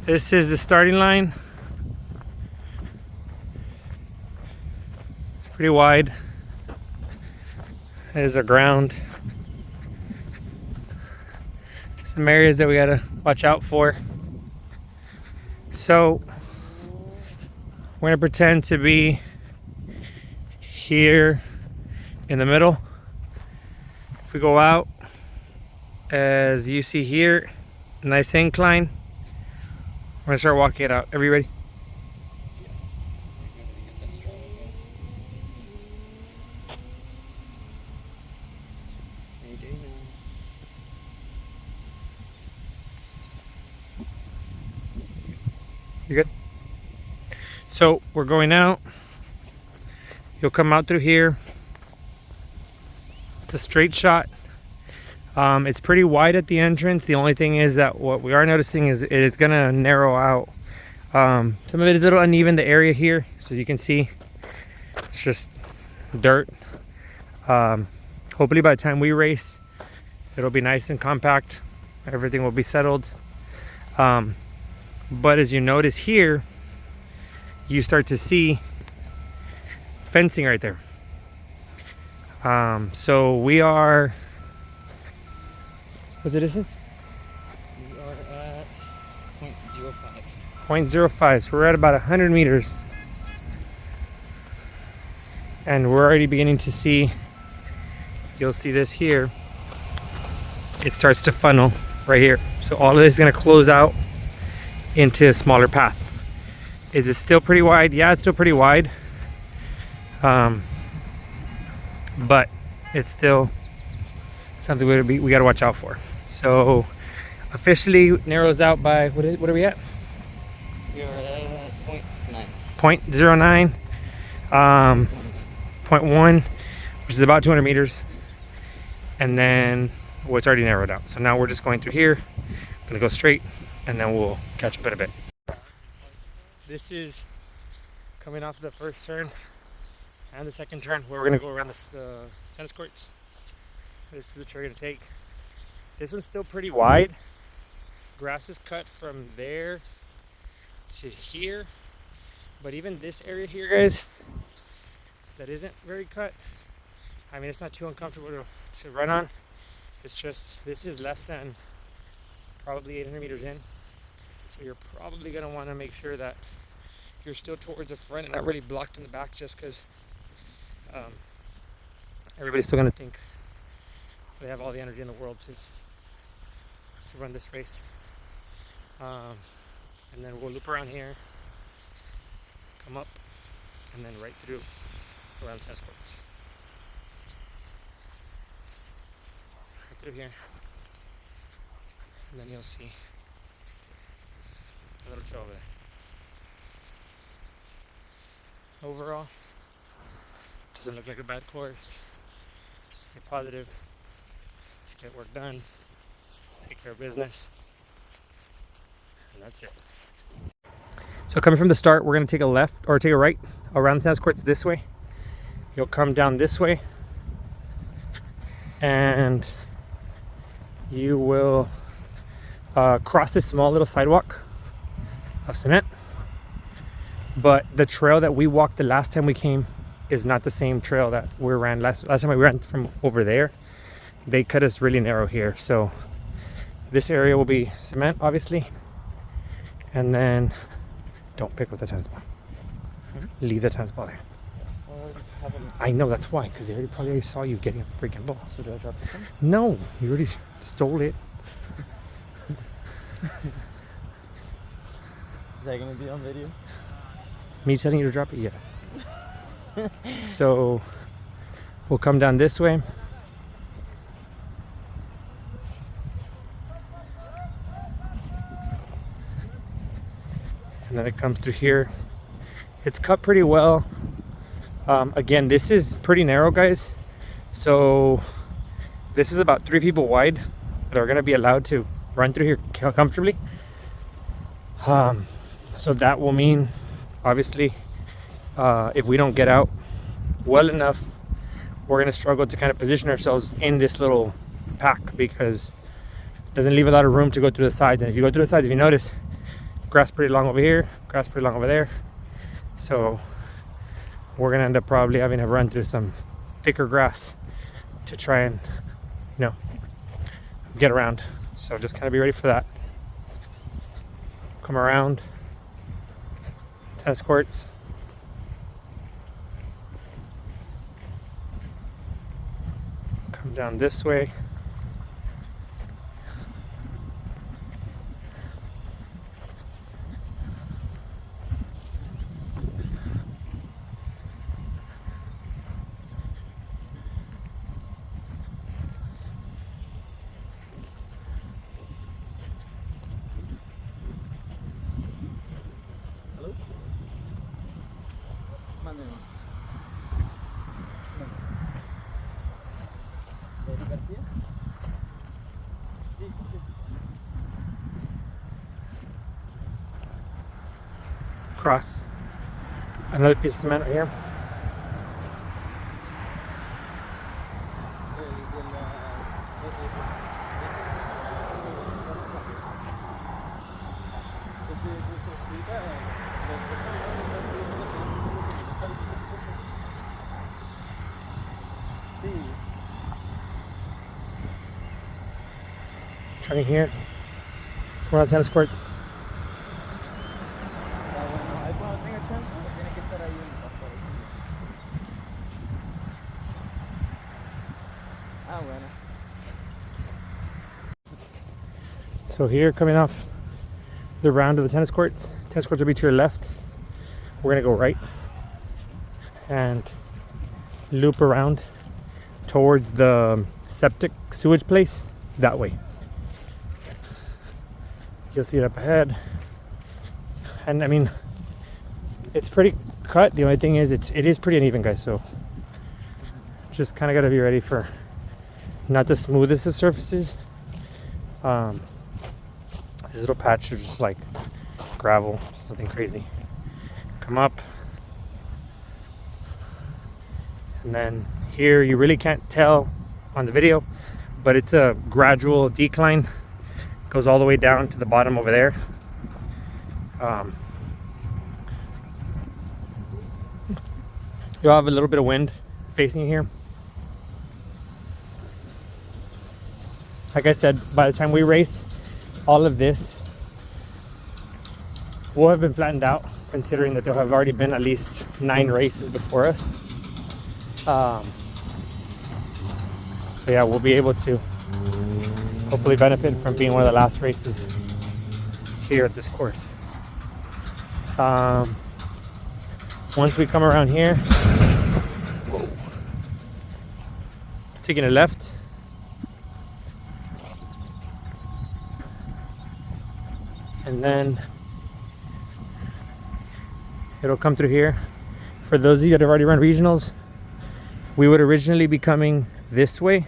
This is the starting line. It's pretty wide. There's the ground. Some areas that we gotta watch out for. So we're gonna pretend to be here in the middle. If we go out, as you see here, nice incline. We're gonna start walking it out. Are you ready? You good? So we're going out. You'll come out through here. It's a straight shot. It's pretty wide at the entrance. The only thing is that what we are noticing is it is gonna narrow out. Some of it is a little uneven, the area here. So you can see it's just dirt. Hopefully by the time we race, it'll be nice and compact. Everything will be settled. But as you notice here, you start to see fencing right there. So we are, what's the distance? We are at 0.05. 0.05, so we're at about 100 meters. And we're already beginning to see, you'll see this here, it starts to funnel right here. So all of this is gonna close out into a smaller path. Is it still pretty wide? Yeah, it's still pretty wide. But it's still something we got to watch out for. So officially narrows out by, what are we at? We are at 0.9. 0.1, which is about 200 meters. And then, well, it's already narrowed out. So now we're just going through here. I'm gonna go straight and then we'll catch up in a bit. This is coming off the first turn and the second turn where we're gonna go around the tennis courts. This is the trail we're gonna take. This one's still pretty wide. Grass is cut from there to here, but even this area here, guys, that isn't very cut. I mean, it's not too uncomfortable to run on. It's just, this is less than probably 800 meters in. So you're probably gonna wanna make sure that you're still towards the front and not really blocked in the back, just because everybody's still gonna think they have all the energy in the world to run this race. And then we'll loop around here, come up, and then right through around tennis courts. Right through here. And then you'll see a little trail over there. Overall, doesn't look like a bad course. Stay positive. Just get work done. Take care of business. And that's it. So coming from the start, we're going to take a left or take a right around the tennis courts this way. You'll come down this way. And you will cross this small little sidewalk of cement. But the trail that we walked the last time we came is not the same trail that we ran last time we ran from over there. They cut us really narrow here. So this area will be cement, obviously. And then don't pick up the tennis ball. Leave the tennis ball there. I know, that's why, because they probably saw you getting a freaking ball. So do I drop this one? No, you already stole it. Is that going to be on video? Me telling you to drop it? Yes. So we'll come down this way. And then it comes through here. It's cut pretty well. Again, this is pretty narrow, guys. So this is about 3 people wide that are gonna be allowed to run through here comfortably. So that will mean, obviously, if we don't get out well enough, we're gonna struggle to kind of position ourselves in this little pack, because it doesn't leave a lot of room to go through the sides. And if you go through the sides, if you notice, grass pretty long over here, grass pretty long over there. So we're gonna end up probably having to run through some thicker grass to try and, you know, get around. So just kind of be ready for that. Come around tennis courts. Come down this way. Hello? Mande. ¿Eric García? Sí, sí. Cross another piece of cement right here. Turning here. We're on tennis courts. So here, coming off the round of the tennis courts will be to your left. We're gonna go right and loop around towards the septic sewage place that way. You'll see it up ahead. And I mean, it's pretty cut. The only thing is it is pretty uneven, guys, so just kind of got to be ready for not the smoothest of surfaces. This little patch is just like gravel, something crazy. Come up, and then here you really can't tell on the video, but it's a gradual decline. Goes all the way down to the bottom over there. You'll have a little bit of wind facing you here. Like I said, by the time we race, all of this will have been flattened out, considering that there have already been at least 9 races before us. So yeah, we'll be able to hopefully benefit from being one of the last races here at this course. Once we come around here, taking a left, and then it'll come through here. For those of you that have already run regionals, we would originally be coming this way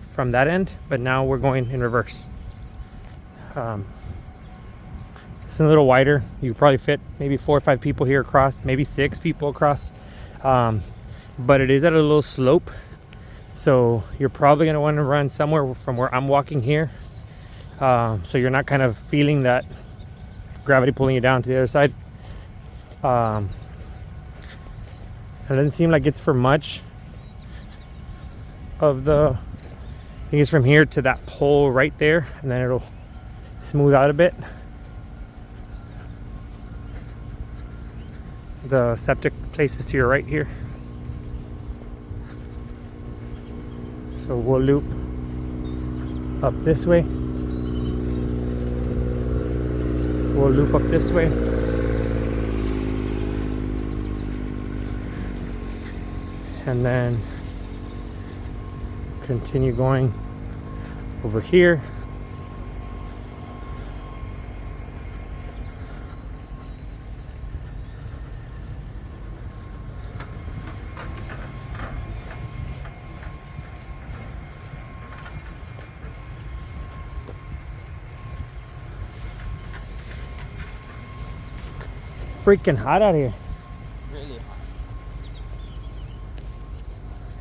from that end, but now we're going in reverse. It's a little wider. You could probably fit maybe 4 or 5 people here across, maybe 6 people across, but it is at a little slope, so you're probably going to want to run somewhere from where I'm walking here, so you're not kind of feeling that gravity pulling you down to the other side. It doesn't seem like it's for much of the, I think it's from here to that pole right there, and then it'll smooth out a bit. The septic place is to your right here. So we'll loop up this way. We'll loop up this way. And then continue going over here. It's freaking hot out here. Really hot.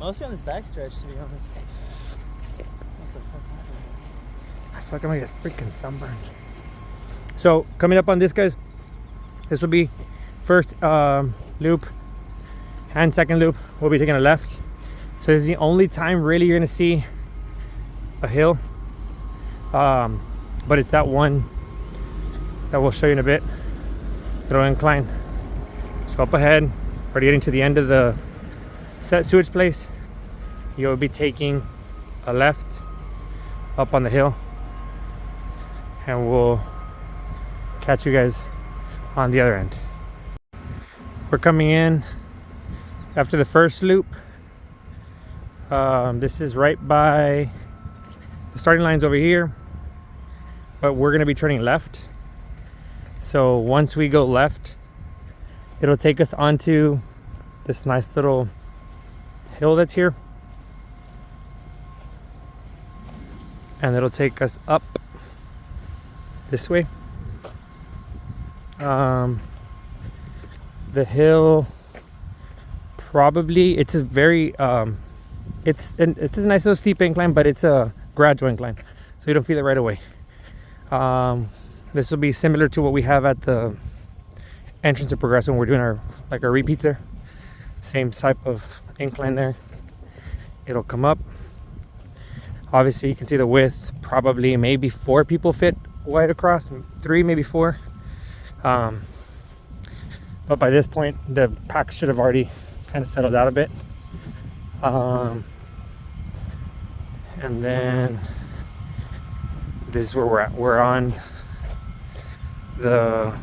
Mostly on this back stretch, to be honest. What the fuck happened? I feel like I'm gonna get freaking sunburned. So coming up on this, guys, this will be first loop and second loop. We'll be taking a left. So this is the only time really you're gonna see a hill, but it's that one that we'll show you in a bit. Little incline. So up ahead, already getting to the end of the set sewage place, you'll be taking a left up on the hill, and we'll catch you guys on the other end. We're coming in after the first loop. This is right by the starting line's over here, but we're gonna be turning left. So once we go left, it'll take us onto this nice little hill that's here, and it'll take us up this way. The hill, probably, it's a very it's a nice little steep incline, but it's a gradual incline, so you don't feel it right away. This will be similar to what we have at the entrance of Progresso when we're doing our repeats there. Same type of incline there. It'll come up. Obviously you can see the width, probably maybe 4 people fit wide across, 3, maybe 4. But by this point the pack should have already kind of settled out a bit. And then this is where we're at. We're on the,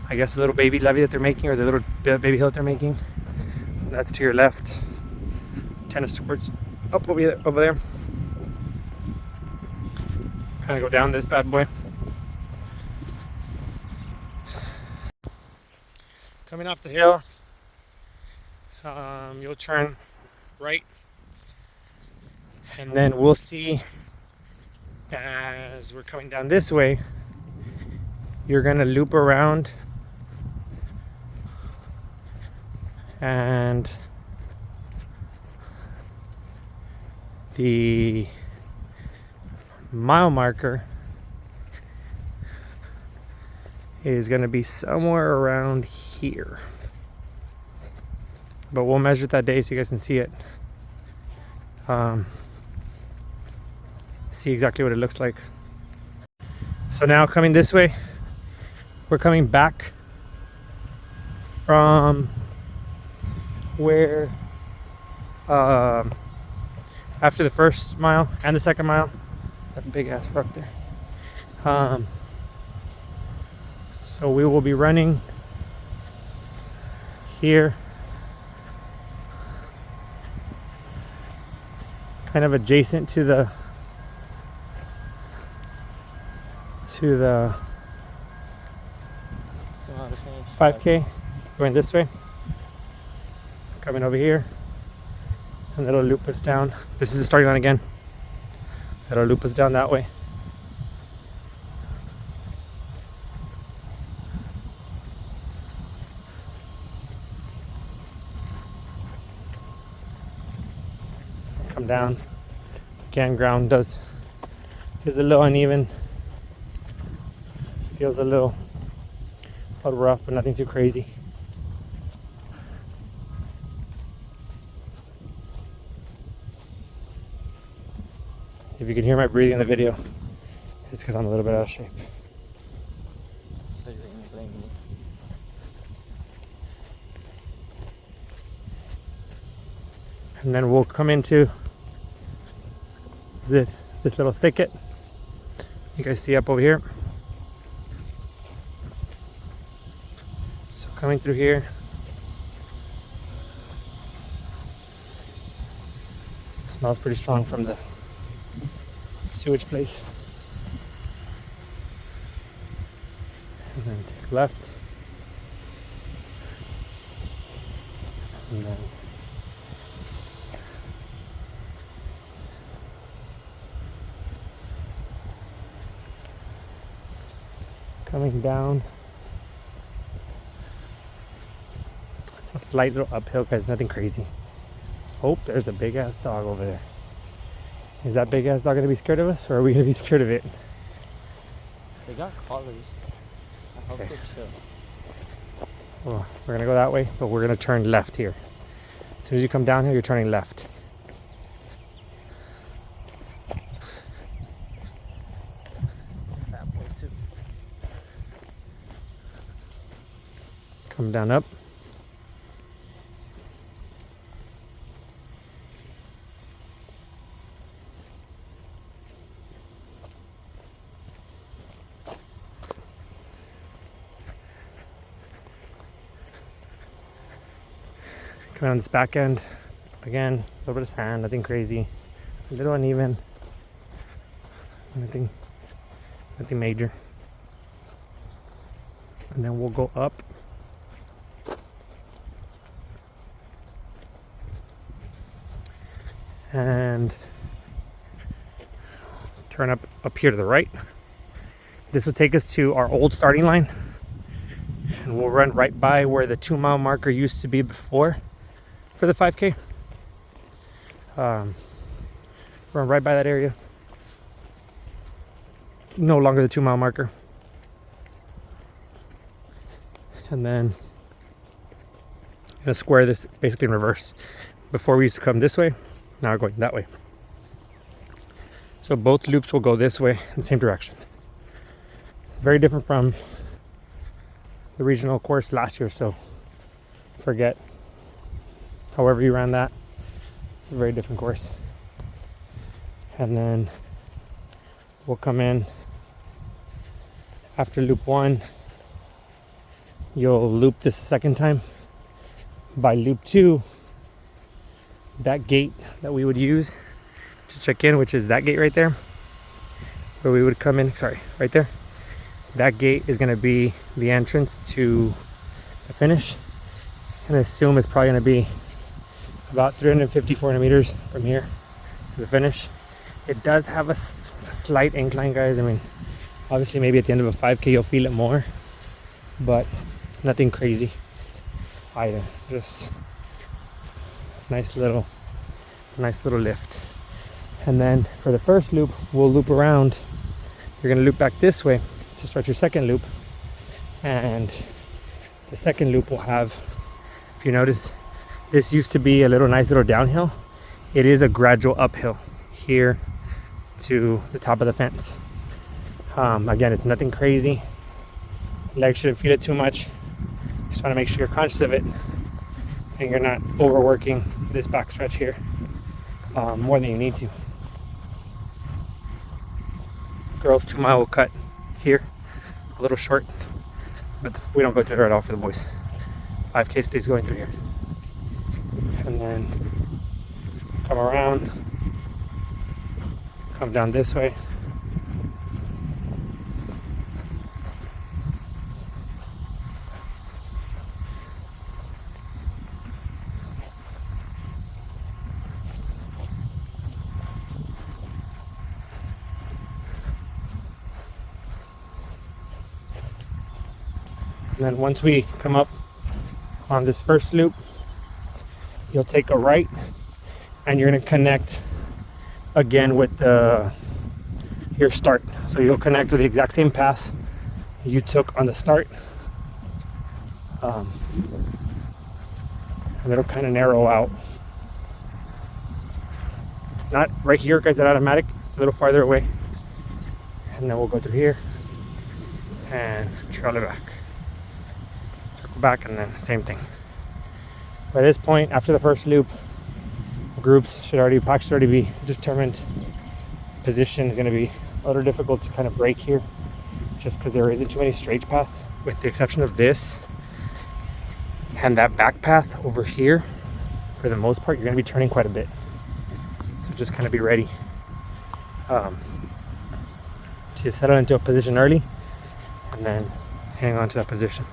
I guess, the little baby levee that they're making, or the little baby hill that they're making. That's to your left. Tennis courts up over there. Kind of go down this bad boy. Coming off the hill, you'll turn right, and then we'll see as we're coming down this way, you're gonna loop around and the mile marker is gonna be somewhere around here, but we'll measure it that day so you guys can see it. See exactly what it looks like. So now coming this way, we're coming back from where after the first mile and the second mile, that big ass rock there. So we will be running here, kind of adjacent to the 5K, going this way, coming over here, and it'll loop us down. This is the starting line again. It'll loop us down that way. Come down. Again, ground is a little uneven. Feels a little rough, but nothing too crazy. If you can hear my breathing in the video, it's because I'm a little bit out of shape. And then we'll come into this little thicket you guys see up over here. So coming through here, it smells pretty strong from the sewage place. And then take left, and then coming down. It's a slight little uphill, guys, nothing crazy. Oh, there's a big ass dog over there. Is that big ass dog gonna be scared of us, or are we gonna be scared of it? They got collars. I hope Okay. they're chill. Well, we're gonna go that way, but we're gonna turn left here. As soon as you come down here, you're turning left. Fat boy too. Come down up. Coming on this back end, again, a little bit of sand, nothing crazy, a little uneven, nothing major. And then we'll go up. And turn up here to the right. This will take us to our old starting line. And we'll run right by where the 2 mile marker used to be before for the 5K. Run right by that area. No longer the 2 mile marker. And then I'm gonna square this basically in reverse. Before we used to come this way, now we're going that way. So both loops will go this way in the same direction. Very different from the regional course last year, so forget however you ran that. It's a very different course. And then we'll come in after loop 1. You'll loop this a second time. By loop 2, that gate that we would use to check in, which is that gate right there, where we would come in, right there. That gate is gonna be the entrance to the finish. And I assume it's probably gonna be about 350, 400 meters from here to the finish. It does have a slight incline, guys. I mean, obviously maybe at the end of a 5K you'll feel it more, but nothing crazy either. Just nice little lift. And then for the first loop, we'll loop around. You're gonna loop back this way to start your second loop. And the second loop will have, if you notice, this used to be a nice little downhill. It is a gradual uphill here to the top of the fence. Again, it's nothing crazy. Legs shouldn't feel it too much. Just want to make sure you're conscious of it and you're not overworking this back stretch here more than you need to. Girls 2 mile will cut here, a little short, but we don't go through there at all for the boys. 5K stays going through here. And then come around, come down this way. And then once we come up on this first loop, you'll take a right and you're going to connect again with your start. So you'll connect with the exact same path you took on the start. And it'll kind of narrow out. It's not right here, guys, at automatic. It's a little farther away. And then we'll go through here and trail it back. Circle back and then same thing. By this point, after the first loop, packs should already be determined. Position is going to be a little difficult to kind of break here, just because there isn't too many straight paths, with the exception of this and that back path over here. For the most part, you're going to be turning quite a bit, so just kind of be ready to settle into a position early and then hang on to that position.